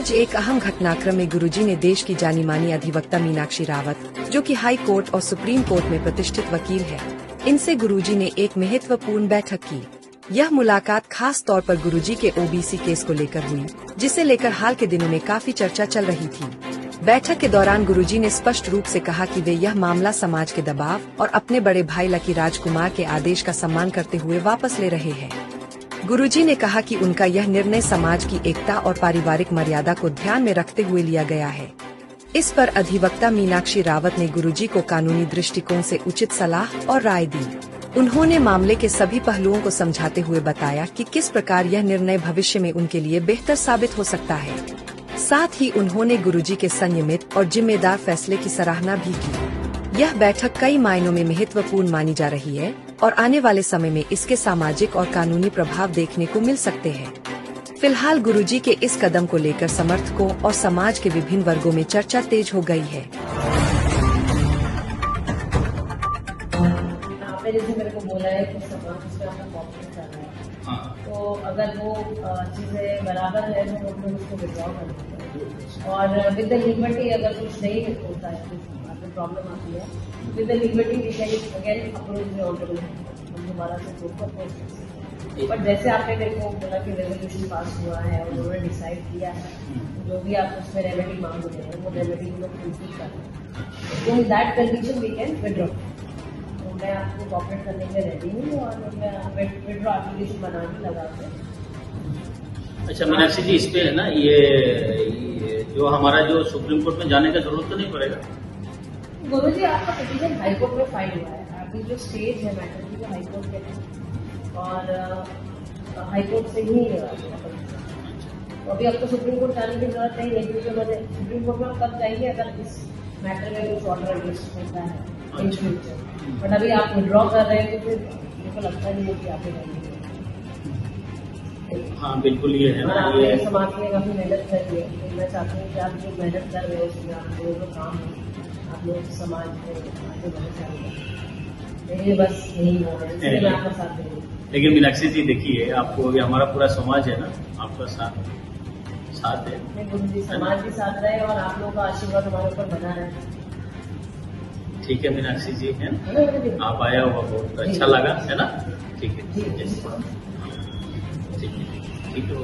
आज एक अहम घटनाक्रम में गुरुजी ने देश की जानी मानी अधिवक्ता मीनाक्षी रावत, जो कि हाई कोर्ट और सुप्रीम कोर्ट में प्रतिष्ठित वकील है, इनसे गुरुजी ने एक महत्वपूर्ण बैठक की। यह मुलाकात खास तौर पर गुरुजी के ओबीसी केस को लेकर हुई, जिसे लेकर हाल के दिनों में काफी चर्चा चल रही थी। बैठक के दौरान गुरुजी ने स्पष्ट रूप से कहा कि वे यह मामला समाज के दबाव और अपने बड़े भाई लकी राजकुमार के आदेश का सम्मान करते हुए वापस ले रहे हैं। गुरुजी ने कहा कि उनका यह निर्णय समाज की एकता और पारिवारिक मर्यादा को ध्यान में रखते हुए लिया गया है। इस पर अधिवक्ता मीनाक्षी रावत ने गुरुजी को कानूनी दृष्टिकोण से उचित सलाह और राय दी। उन्होंने मामले के सभी पहलुओं को समझाते हुए बताया कि किस प्रकार यह निर्णय भविष्य में उनके लिए बेहतर साबित हो सकता है। साथ ही उन्होंने गुरुजी के संयमित और जिम्मेदार फैसले की सराहना भी की। यह बैठक कई मायनों में महत्वपूर्ण मानी जा रही है और आने वाले समय में इसके सामाजिक और कानूनी प्रभाव देखने को मिल सकते हैं। फिलहाल गुरुजी के इस कदम को लेकर समर्थकों और समाज के विभिन्न वर्गों में चर्चा तेज हो गई है। आपने जैसे मेरे को बोला है कि समाज उसका कॉपरेट कर रहा है, तो अगर वो चीजें बराबर है तो हम लोग उसको विड्रॉ कर देते हैं और विद द लिबर्टी अगर कुछ नहीं होता है, कुछ प्रॉब्लम आती है, with the liberty we can again approach the honourable, हम दोबारा से कोर्ट पर पहुंच सकते हैं। बट जैसे आपने मेरे को बोला कि रेजोल्यूशन पास हुआ है और उन्होंने डिसाइड किया है जो भी आप उसमें रेमेडी मांग रहे हैं वो रेमेडी को लोग फुलफिल कर रहे हैं, in that condition we can withdraw. तो मैं आपको कॉपरेट करने के लिए रेडी हूँ और मैं विड्रॉ एप्लीकेशन बनाने लगा के। अच्छा मीनाक्षी जी, इस पे है ना ये जो हमारा जो सुप्रीम कोर्ट में जाने का जरूरत तो नहीं पड़ेगा? गुरुजी आपका पिटीशन हाईकोर्ट में फाइल हुआ है, अभी जो स्टेज है मैटर की वो हाईकोर्ट के है और हाईकोर्ट से ही तो अभी आपको सुप्रीम कोर्ट जाने की जरूरत नहीं है, क्योंकि मुझे सुप्रीम कोर्ट में कब जाएंगे अगर इस मैटर में कुछ ऑर्डर अगेंस्ट होता है इन फ्यूचर। बट अभी आप विड्रॉ कर रहे हैं तो फिर मेरे को लगता नहीं है कि आप करेंगे। हाँ बिल्कुल, ये है ना, ये समाज के लिए काफी मेहनत कर रही है, तो मैं चाहती हूँ कि आप जो मेहनत कर रहे हो उसमें आप जो काम आप लोग समाज में आगे बढ़ सकते हैं, बस यही हो रहा है, इसलिए मैं आपका साथ दे रही हूँ। लेकिन मीनाक्षी जी देखिए, आपको ये हमारा पूरा समाज है ना, आपका साथ है। गुरुजी समाज भी साथ रहे और आप लोगों का आशीर्वाद हमारे ऊपर बना रहे। ठीक है मीनाक्षी जी, है ना, आप आया हुआ बहुत अच्छा लगा, है ना। ठीक है, ठीक है, ठीक है।